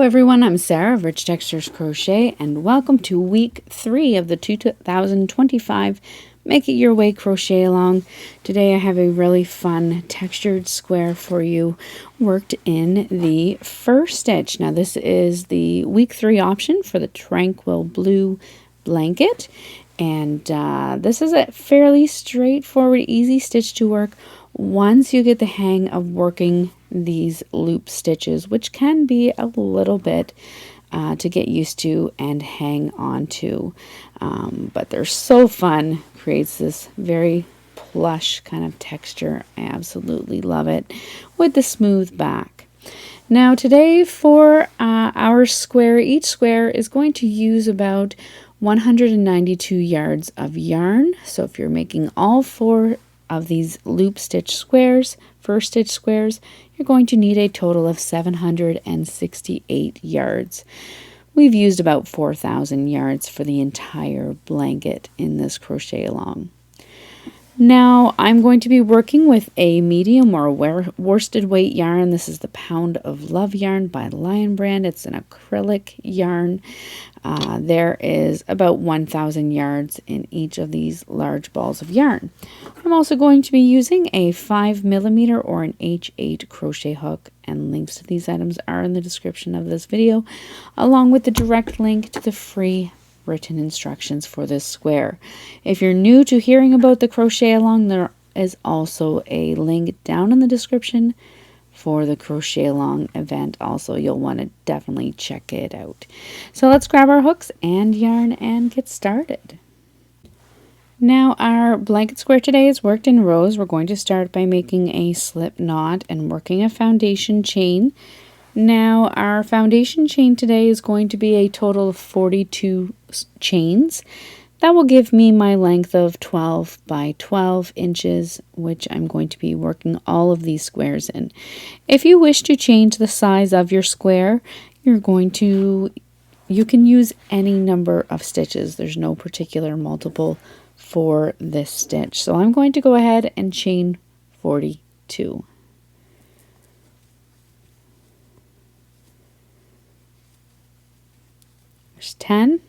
everyone, I'm Sarah of Rich Textures Crochet, and welcome to week 3 of the 2025 Make It Your Way Crochet Along. Today I have a really fun textured square for you worked in the Fur Stitch. Now this is the week 3 option for the Tranquil Blue blanket, and this is a fairly straightforward, easy stitch to work once you get the hang of working these loop stitches, which can be a little bit to get used to and hang on to, but they're so fun. Creates this very plush kind of texture. I absolutely love it with the smooth back. Now today for our square, each square is going to use about 192 yards of yarn. So if you're making all 4 of these loop stitch squares, Fur Stitch squares, you're going to need a total of 768 yards. We've used about 4,000 yards for the entire blanket in this crochet along. Now I'm going to be working with a medium or worsted weight yarn. This is the Pound of Love yarn by Lion brand. It's an acrylic yarn. There is about 1,000 yards in each of these large balls of yarn. I'm also going to be using a 5mm or an H8 crochet hook, and links to these items are in the description of this video, along with the direct link to the free written instructions for this square. If you're new to hearing about the crochet along, there is also a link down in the description for the crochet along event. Also, you'll want to definitely check it out. So let's grab our hooks and yarn and get started. Now our blanket square today is worked in rows. We're going to start by making a slip knot and working a foundation chain. Now our foundation chain today is going to be a total of 42 chains. That will give me my length of 12 by 12 inches, which I'm going to be working all of these squares in. If you wish to change the size of your square, you can use any number of stitches. There's no particular multiple for this stitch. So I'm going to go ahead and chain 42. There's 10.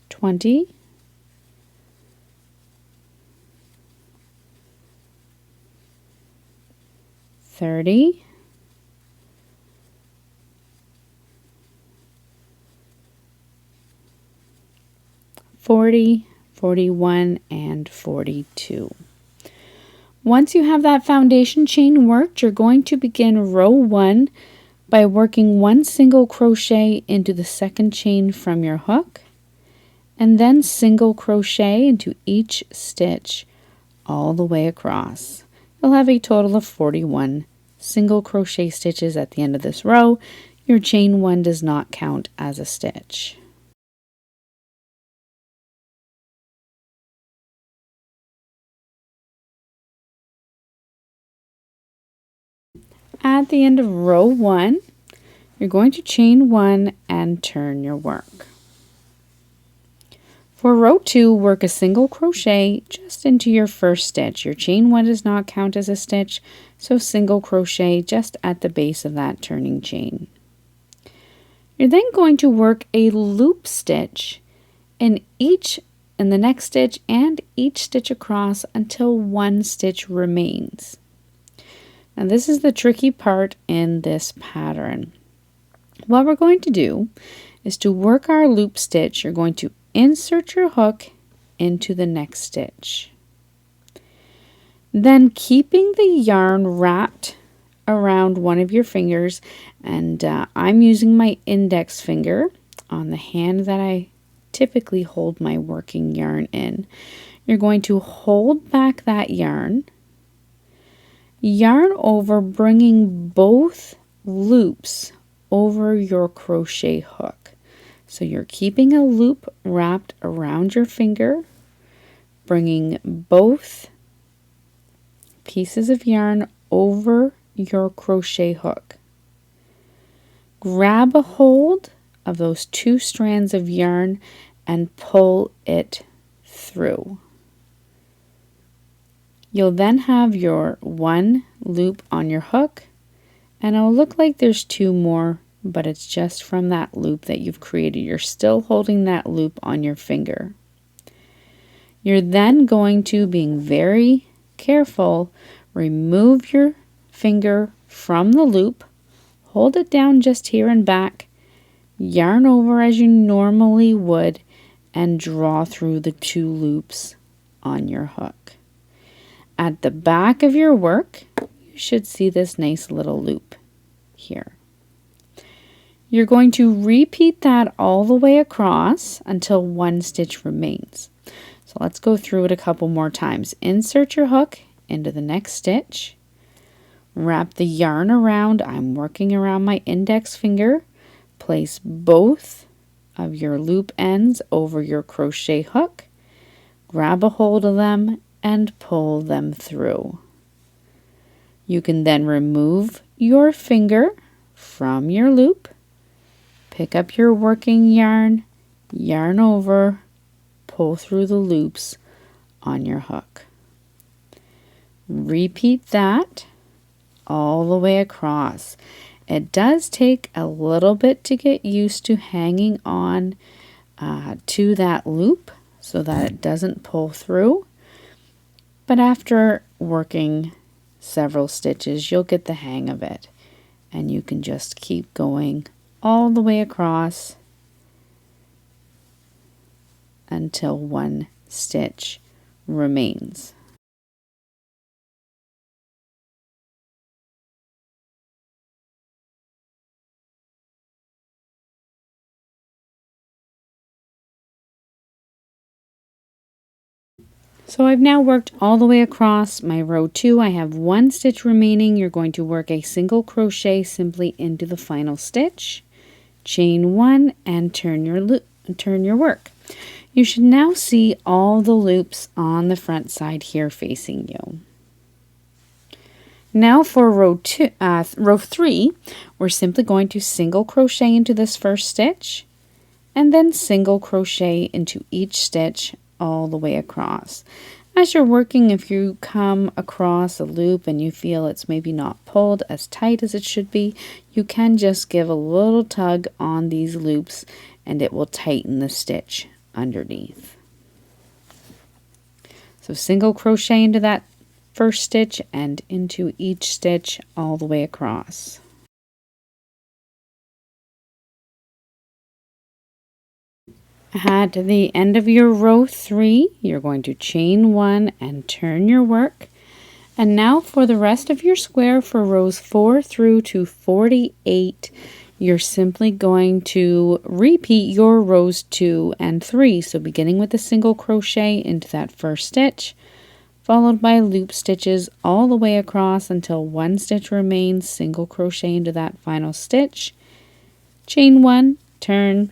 20. 30. 40, 41, and 42. Once you have that foundation chain worked, you're going to begin row 1 by working 1 single crochet into the second chain from your hook, and then single crochet into each stitch all the way across. You'll have a total of 41 single crochet stitches at the end of this row. Your chain 1 does not count as a stitch. At the end of row 1, you're going to chain 1 and turn your work. For row 2, work a single crochet just into your first stitch. Your chain 1 does not count as a stitch, so single crochet just at the base of that turning chain. You're then going to work a loop stitch in the next stitch and each stitch across until 1 stitch remains. Now this is the tricky part in this pattern. What we're going to do is to work our loop stitch, you're going to insert your hook into the next stitch. Then keeping the yarn wrapped around one of your fingers, and I'm using my index finger on the hand that I typically hold my working yarn in. You're going to hold back that yarn over, bringing both loops over your crochet hook. So you're keeping a loop wrapped around your finger, bringing both pieces of yarn over your crochet hook. Grab a hold of those 2 strands of yarn and pull it through. You'll then have your one loop on your hook, and it'll look like there's two more, but it's just from that loop that you've created. You're still holding that loop on your finger. You're then going to, being very careful, remove your finger from the loop, hold it down just here and back, yarn over as you normally would, and draw through the two loops on your hook. At the back of your work, you should see this nice little loop here. You're going to repeat that all the way across until one stitch remains. So let's go through it a couple more times. Insert your hook into the next stitch. Wrap the yarn around. I'm working around my index finger. Place both of your loop ends over your crochet hook. Grab a hold of them and pull them through. You can then remove your finger from your loop, pick up your working yarn, yarn over, pull through the loops on your hook. Repeat that all the way across. It does take a little bit to get used to hanging on to that loop so that it doesn't pull through. But after working several stitches, you'll get the hang of it. And you can just keep going all the way across until one stitch remains. So I've now worked all the way across my row 2. I have one stitch remaining. You're going to work a single crochet simply into the final stitch, chain 1, and turn your work. You should now see all the loops on the front side here facing you. Now for row 3, we're simply going to single crochet into this first stitch and then single crochet into each stitch all the way across. As you're working, if you come across a loop and you feel it's maybe not pulled as tight as it should be, you can just give a little tug on these loops and it will tighten the stitch underneath. So single crochet into that first stitch and into each stitch all the way across. At the end of your row 3, you're going to chain 1 and turn your work. And now for the rest of your square, for rows 4 through to 48, you're simply going to repeat your rows 2 and 3. So beginning with a single crochet into that first stitch, followed by loop stitches all the way across until one stitch remains, single crochet into that final stitch, chain 1, turn,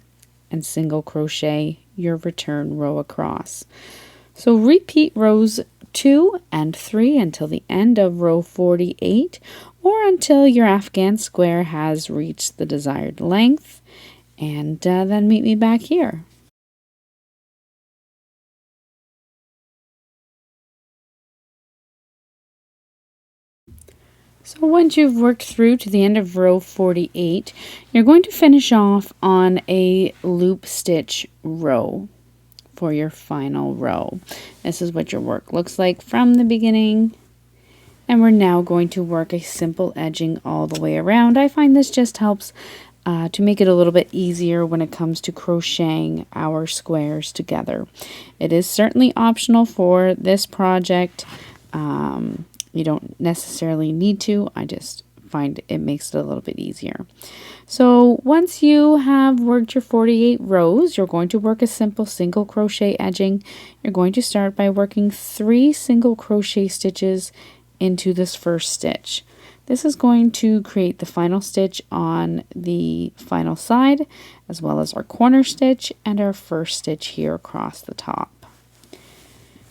and single crochet your return row across. So repeat rows 2 and 3 until the end of row 48, or until your Afghan square has reached the desired length, and then meet me back here. So once you've worked through to the end of row 48, you're going to finish off on a loop stitch row for your final row. This is what your work looks like from the beginning. And we're now going to work a simple edging all the way around. I find this just helps to make it a little bit easier when it comes to crocheting our squares together. It is certainly optional for this project. You don't necessarily need to. I just find it makes it a little bit easier. So once you have worked your 48 rows, you're going to work a simple single crochet edging. You're going to start by working 3 single crochet stitches into this first stitch. This is going to create the final stitch on the final side, as well as our corner stitch and our first stitch here across the top.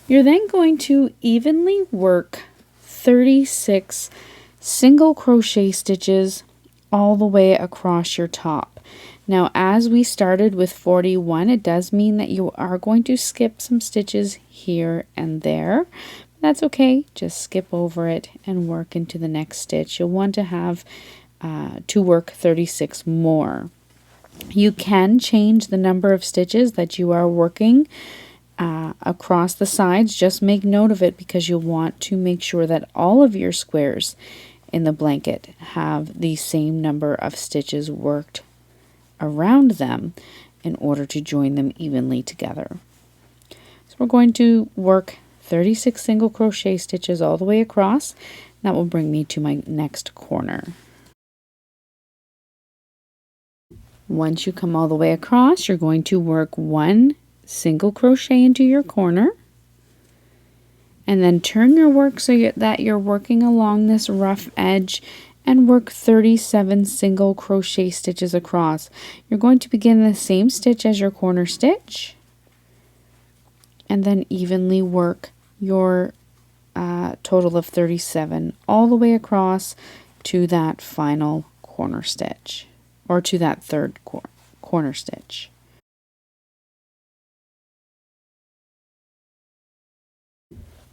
You're then going to evenly work 36 single crochet stitches all the way across your top. Now, as we started with 41, it does mean that you are going to skip some stitches here and there. That's okay. Just skip over it and work into the next stitch. You'll want to have to work 36 more. You can change the number of stitches that you are working across the sides. Just make note of it because you'll want to make sure that all of your squares in the blanket have the same number of stitches worked around them in order to join them evenly together. So we're going to work 36 single crochet stitches all the way across. That will bring me to my next corner. Once you come all the way across, you're going to work 1 single crochet into your corner, and then turn your work so that you're working along this rough edge and work 37 single crochet stitches across. You're going to begin the same stitch as your corner stitch and then evenly work your total of 37 all the way across to that final corner stitch, or to that third corner stitch.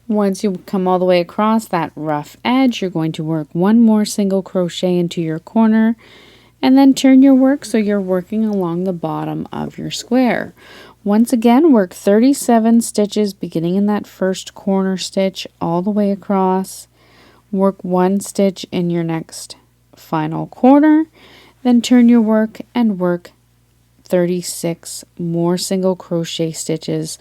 Once you come all the way across that rough edge, you're going to work 1 more single crochet into your corner and then turn your work so you're working along the bottom of your square. Once again, work 37 stitches beginning in that first corner stitch all the way across. Work 1 stitch in your next final corner, then turn your work and work 36 more single crochet stitches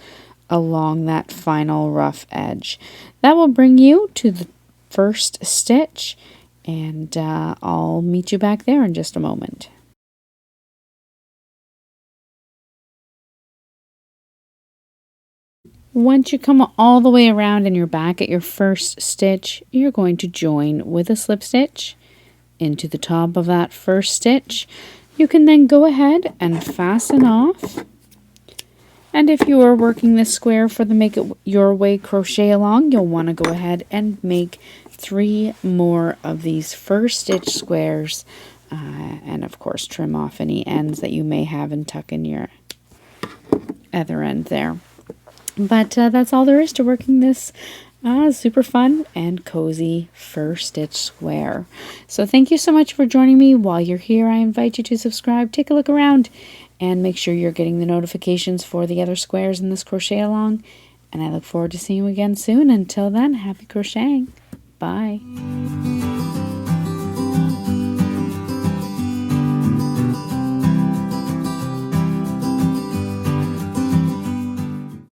along that final rough edge. That will bring you to the first stitch, and I'll meet you back there in just a moment. Once you come all the way around and you're back at your first stitch, you're going to join with a slip stitch into the top of that first stitch. You can then go ahead and fasten off. And if you are working this square for the Make It Your Way crochet along, you'll want to go ahead and make 3 more of these Fur Stitch squares, and of course trim off any ends that you may have and tuck in your other end there. But that's all there is to working this super fun and cozy Fur Stitch square. So thank you so much for joining me. While you're here, I invite you to subscribe, take a look around, and make sure you're getting the notifications for the other squares in this crochet along. And I look forward to seeing you again soon. Until then, happy crocheting. Bye.